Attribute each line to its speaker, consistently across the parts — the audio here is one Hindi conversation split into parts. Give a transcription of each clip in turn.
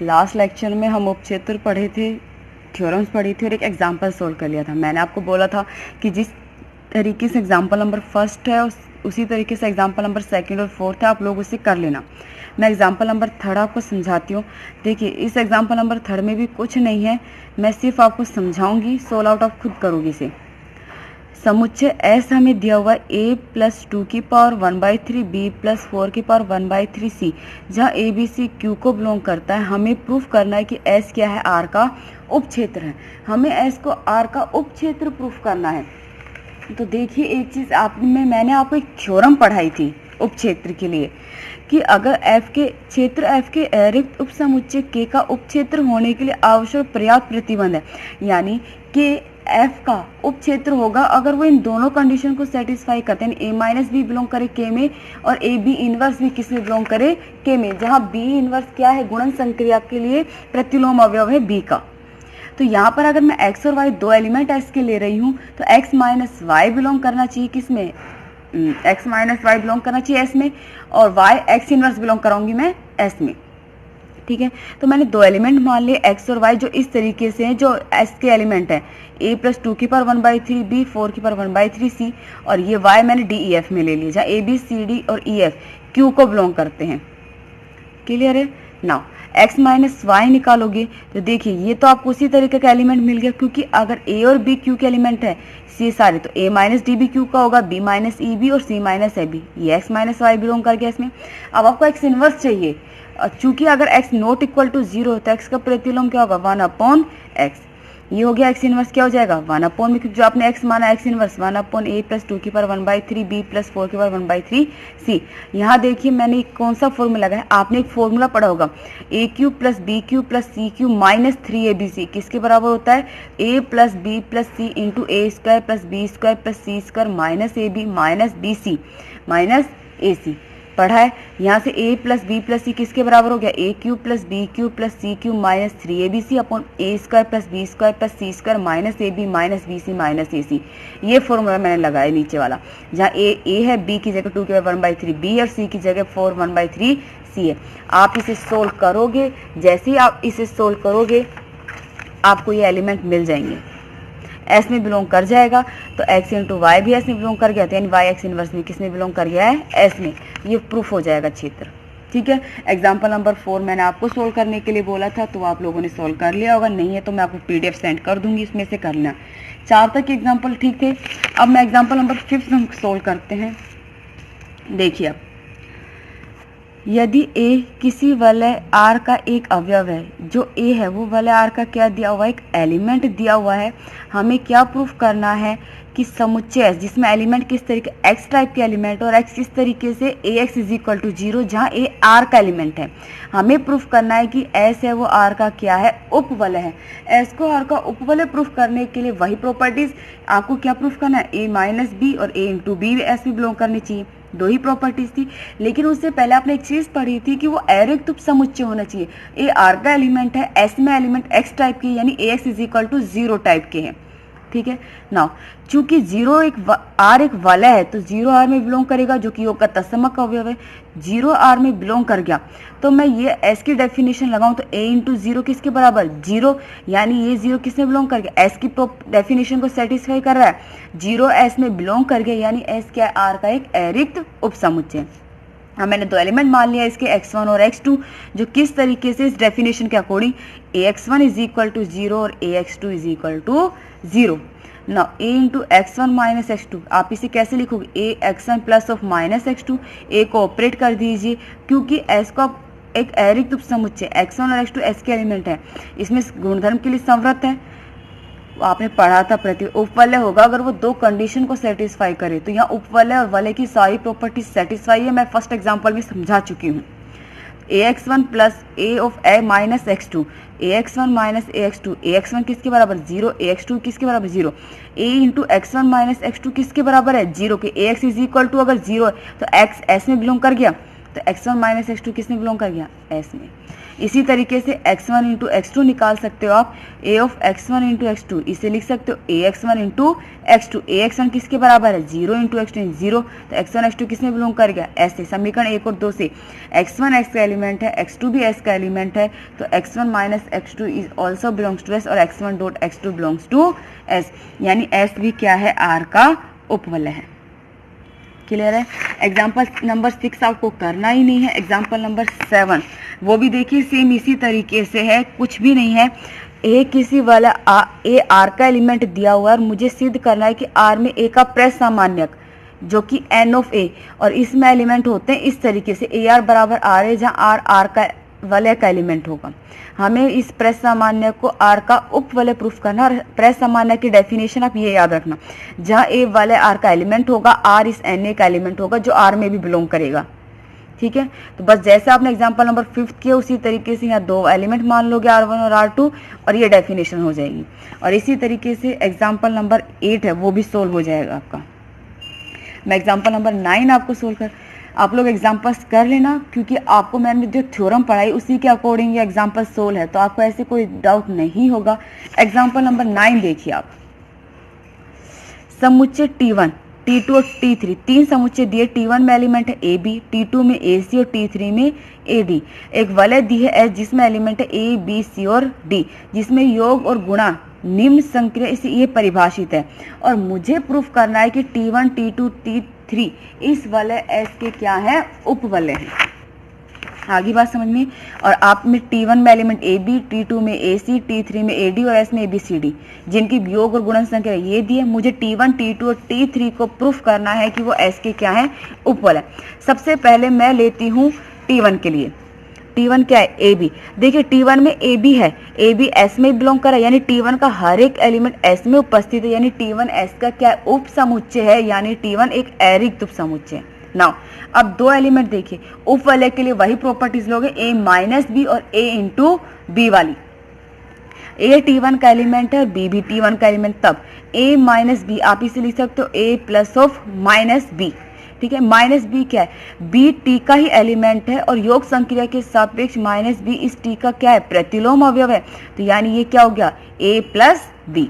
Speaker 1: लास्ट लेक्चर में हम उपक्षेत्र पढ़े थे, थ्योरम्स पढ़ी थी और एक एग्जाम्पल सोल्व कर लिया था। मैंने आपको बोला था कि जिस तरीके से एग्जाम्पल नंबर फर्स्ट है उसी तरीके से एग्जाम्पल नंबर सेकंड और फोर्थ है, आप लोग उसे कर लेना। मैं एग्जाम्पल नंबर थर्ड आपको समझाती हूँ। देखिए, इस एग्जाम्पल नंबर थर्ड में भी कुछ नहीं है, मैं सिर्फ आपको समझाऊंगी, सोल्व आउट आप खुद करोगे इसे। समुच्चय एस हमें दिया हुआ a प्लस 2 की पावर 1/3 b प्लस 4 की पावर 1/3 c, जहाँ ए बी सी क्यू को बिलोंग करता है। हमें प्रूफ करना है कि एस क्या है, आर का उपक्षेत्र है। हमें एस को आर का उपक्षेत्र प्रूफ करना है। तो देखिए, एक चीज़ मैंने आपको एक थ्योरम पढ़ाई थी उपक्षेत्र के लिए कि अगर f के क्षेत्र f के अतिरिक्त उपसमुच्चय k का उपक्षेत्र होने के लिए आवश्यक पर्याप्त प्रतिबंध है, यानी कि f का उपक्षेत्र होगा अगर वो इन दोनों कंडीशन को सेटिस्फाई करते हैं, a माइनस बी बिलोंग करे k में और ए बी इनवर्स भी किस में बिलोंग करे, k में, जहाँ b इनवर्स क्या है, गुणन संक्रिया के लिए प्रतिलोम अवयव है b का। तो यहाँ पर अगर मैं x और y दो एलिमेंट s के ले रही हूँ तो x माइनस वाई बिलोंग करना चाहिए किसमें, x माइनस वाई बिलोंग करना चाहिए s में, और y x इनवर्स बिलोंग कराऊंगी मैं s में। ठीक है, तो मैंने दो एलिमेंट मान लिए x और y जो इस तरीके से हैं, जो s के एलिमेंट हैं, a प्लस 2 की पावर 1/3 b 4 की पावर 1/3 c, और ये y मैंने d e f में ले लिया, जहाँ a b c d और e f q को बिलोंग करते हैं। क्लियर है? नाउ x माइनस वाई निकालोगे तो देखिए ये तो आपको उसी तरीके का एलिमेंट मिल गया, क्योंकि अगर a और b q के एलिमेंट है सी सारे, तो a minus D B Q का होगा, b माइनस ई बी और c माइनस ए बी, ये x माइनस वाई बिलोंग कर गया इसमें। अब आपको x इनवर्स चाहिए, चूंकि अगर x नॉट इक्वल टू 0 है तो x का प्रतिलोम क्या होगा, 1/x। ये हो गया x इनवर्स, क्या हो जाएगा 1/, में जो आपने x माना x इनवर्स 1/a प्लस 2 की पावर 1/3 b प्लस 4 की पावर 1/3 c। यहाँ देखिए मैंने कौन सा फॉर्मूला लगाया, आपने एक फॉर्मूला पढ़ा होगा, a cube plus B cube plus C cube minus 3abc किसके बराबर होता है, a plus B plus C into A square plus B square plus C square minus A B minus B C minus A C. पढ़ा है। यहाँ से a plus B plus C किसके बराबर हो गया, a cube plus B cube plus C cube minus 3abc upon A square plus B square plus C square minus A B minus B C minus A C. ये फॉर्मूला मैंने लगाया नीचे वाला, जहाँ a है, b की जगह 2 की 1/3 b और c की जगह 4 1/3 c है। आप इसे सोल्व करोगे, जैसे ही आप इसे सोल्व करोगे आपको ये एलिमेंट मिल जाएंगे, एस में बिलोंग कर जाएगा। तो x इंटू वाई भी एस में बिलोंग कर गया, तो यानी वाई एक्स इनवर्स में किस में बिलोंग कर गया है, एस में। ये प्रूफ हो जाएगा क्षेत्र। ठीक है, एग्जाम्पल नंबर 4 मैंने आपको सोल्व करने के लिए बोला था, तो आप लोगों ने सोल्व कर लिया होगा, नहीं है तो मैं आपको पीडीएफ सेंड कर दूंगी, इसमें से कर लेना। 4 तक के एग्जाम्पल ठीक थे। अब मैं एग्जाम्पल नंबर 5 हम सोल्व करते हैं। देखिए, अब यदि a किसी वलय R का एक अवयव है, जो a है वो वलय R का क्या दिया हुआ है, एक एलिमेंट दिया हुआ है। हमें क्या प्रूफ करना है कि समुच्चय S जिसमें एलिमेंट किस तरीके x टाइप के एलिमेंट और x किस तरीके से ax इज इक्वल टू 0, जहाँ a R का एलिमेंट है। हमें प्रूफ करना है कि S है वो R का क्या है, उपवलय है। S को R का उपवलय प्रूफ करने के लिए वही प्रॉपर्टीज आपको क्या प्रूफ करना है, a माइनस बी और a इंटू बी S में बिलोंग करनी चाहिए, दो ही प्रॉपर्टीज थी। लेकिन उससे पहले आपने एक चीज पढ़ी थी कि वो अतिरिक्त उपसमुच्चय होना चाहिए। ए आर का एलिमेंट है, एस में एलिमेंट एक्स टाइप के यानी A X is equal to 0 type के हैं। ठीक है, नाउ चूंकि 0 आर एक वलय है तो 0 आर में बिलोंग करेगा, जो कि योग का तत्समक अवयव है। 0 आर में बिलोंग कर गया तो मैं ये एस की डेफिनेशन लगाऊं तो a इंटू 0 किसके बराबर, 0, यानी ये 0 किस में बिलोंग कर गया, एस की डेफिनेशन को सेटिस्फाई कर रहा है। 0 एस में बिलोंग कर गया, यानी एस क्या है, आर का एक अतिरिक्त उपसमुच्चय। हाँ, मैंने दो एलिमेंट मान लिया इसके x1 और x2, जो किस तरीके से इस डेफिनेशन के according ax1 is equal to 0 और ax2 is equal to 0। Now a into x one minus x two, आप इसे कैसे लिखोगे, a x1 plus of minus x2, a को ऑपरेट कर दीजिए, क्योंकि s का एक अतिरिक्त उपसमुच्चय x1 और x2 s के एलिमेंट है, इसमें गुणधर्म के लिए संवृत है। आपने पढ़ा था प्रति उपवलय होगा अगर वो दो कंडीशन को सेटिस्फाई करे, तो यहाँ उपवलय और वलय की सारी प्रॉपर्टीज सेटिस्फाई है, मैं फर्स्ट एग्जांपल में समझा चुकी हूँ। ax1 plus a of a minus x2, ax1 minus ax2, ax1 किसके बराबर 0, ax2 किसके बराबर 0, a into x1 minus x2 किसके बराबर है 0 के, ax इज इक्वल टू अगर 0 है तो x s में बिलोंग कर गया, तो x1 माइनस x2 किस में बिलोंग कर गया, s में। इसी तरीके से x1 इंटू x2 निकाल सकते हो आप, a of x1 into x2, इसे लिख सकते हो ax1 इंटू x2। ax1 किसके बराबर है 0 इंटू x2 0, तो x1 x2 किसमें बिलोंग कर गया ऐसे। समीकरण 1 और 2 से x1 x का एलिमेंट है, x2 भी s का एलिमेंट है, तो x1 minus x2 is also belongs to s और x1 dot x2 belongs to s, यानी s भी क्या है r का उपवलय है। क्लियर है। एग्जाम्पल नंबर 6 आपको करना ही नहीं है। एग्जाम्पल नंबर 7 वो भी देखिए सेम इसी तरीके से है, कुछ भी नहीं है। ए किसी वाला ए आर का एलिमेंट दिया हुआ है और मुझे सिद्ध करना है कि आर में ए का प्रेस सामान्यक जो कि एन ऑफ ए, और इसमें एलिमेंट होते हैं इस तरीके से ए आर बराबर आर है, जहाँ आर आर का वलय का एलिमेंट होगा। हमें इस प्रेस सामान्य को आर का उपवलय प्रूफ करना, और प्रेस सामान्य की डेफिनेशन आप ये याद रखना, जहाँ ए वलय आर का एलिमेंट होगा, आर इस एन ए का एलिमेंट होगा जो आर में भी बिलोंग करेगा। ठीक है, तो बस जैसे आपने एग्जांपल नंबर 5 किया उसी तरीके से यहाँ दो एलिमेंट मान लोगे R1 और R2 और ये डेफिनेशन हो जाएगी। और इसी तरीके से एग्जांपल नंबर 8 है वो भी सोल्व हो जाएगा आपका। मैं एग्जांपल नंबर 9 आपको सोल्व कर, आप लोग एग्जाम्पल्स कर लेना, क्योंकि आपको मैंने जो थ्योरम पढ़ाई उसी के अकॉर्डिंग ये एग्जाम्पल सोल्व है, तो आपको ऐसे कोई डाउट नहीं होगा। एग्जाम्पल नंबर 9 देखिए आप, समुच्चय T1 T2 और T3 तीन समुच्चय दिए। T1 में एलिमेंट है AB, T2 में AC और T3 में AD। एक वलय दी है S जिसमें एलिमेंट है A, B, C और D, जिसमें योग और गुणा निम्न संक्रिय इसे ये परिभाषित है। और मुझे प्रूफ करना है कि T1, T2, T3 इस वलय S के क्या है उपवलय है। आगे बात समझ में। और आप में T1 में एलिमेंट AB, T2 में AC, T3 में AD और S में ABCD जिनकी योग और गुणन संख्या ये दी है। मुझे T1, T2 और T3 को प्रूफ करना है कि वो S के क्या है उपवलय। सबसे पहले मैं लेती हूँ T1 के लिए। T1 क्या है AB। देखिए T1 में AB है, AB S में बिलोंग कर रहा है, यानी T1 का हर एक एलिमेंट S में उपस्थित है, यानी T1 S का क्या उप समुच्चय है, यानी T1 एक अरिक्त उप समुच्चय है। नाउ अब दो एलिमेंट देखिए, उपवलय के लिए वही प्रॉपर्टीज लोगे A माइनस बी और A इंटू बी वाली। A T1 का एलिमेंट है और B भी T1 का एलिमेंट, तब A माइनस बी आप इसे लिख सकते हो A plus of minus B. ठीक है, माइनस बी क्या है B T का ही एलिमेंट है और योग संक्रिया के सापेक्ष माइनस बी इस T का क्या है प्रतिलोम अवयव है, तो यानी ये क्या हो गया A plus B.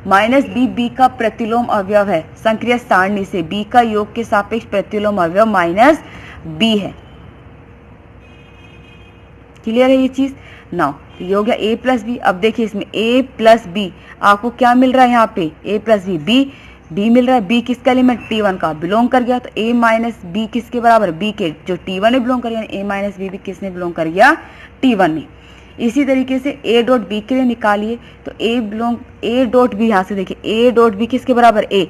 Speaker 1: Minus B B का प्रतिलोम अवयव है, संक्रिया सारणी से बी का योग के सापेक्ष प्रतिलोम अवयव माइनस बी है। क्लियर है ये चीज। नाउ ये हो गया A प्लस बी। अब देखिए इसमें A प्लस बी आपको क्या मिल रहा है, यहाँ पे A प्लस बी बी मिल रहा है। बी किसका एलिमेंट T1 का बिलोंग कर गया, तो A माइनस बी किसके बराबर, बी के जो T1 में बिलोंग कर गया, A माइनस बी भी किसने बिलोंग कर गया T1 में। इसी तरीके से A डॉट बी के लिए निकालिए, तो A डॉट बी, यहाँ से देखिए A डॉट बी किसके बराबर A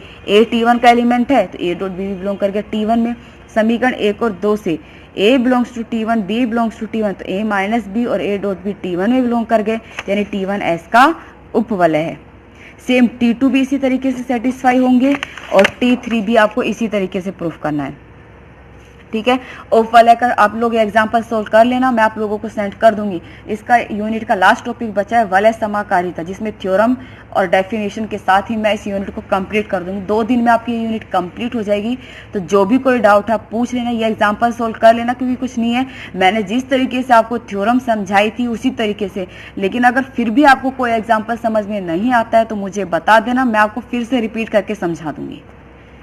Speaker 1: T1 का एलिमेंट है, तो A डॉट बी भी बिलोंग कर गया T1 में। समीकरण 1 और 2 से A belongs to T1, B belongs to T1, तो A माइनस बी और A डॉट बी T1 में बिलोंग कर गए, यानी T1 S का उपवलय है। सेम T2 भी इसी तरीके से सेटिस्फाई होंगे और T3 भी आपको इसी तरीके से प्रूफ करना है। ठीक है, उपवलय का आप लोग एग्जांपल सोल्व कर लेना, मैं आप लोगों को सेंड कर दूंगी। इसका यूनिट का लास्ट टॉपिक बचा है वलय समाकारिता, जिसमें थ्योरम और डेफिनेशन के साथ ही मैं इस यूनिट को कंप्लीट कर दूंगी। 2 दिन में आपकी ये यूनिट कंप्लीट हो जाएगी। तो जो भी कोई डाउट है आप पूछ लेना, ये एग्जांपल सोल्व कर लेना, क्योंकि कुछ नहीं है, मैंने जिस तरीके से आपको थ्योरम समझाई थी उसी तरीके से। लेकिन अगर फिर भी आपको कोई एग्जाम्पल समझ में नहीं आता है तो मुझे बता देना, मैं आपको फिर से रिपीट करके समझा दूंगी।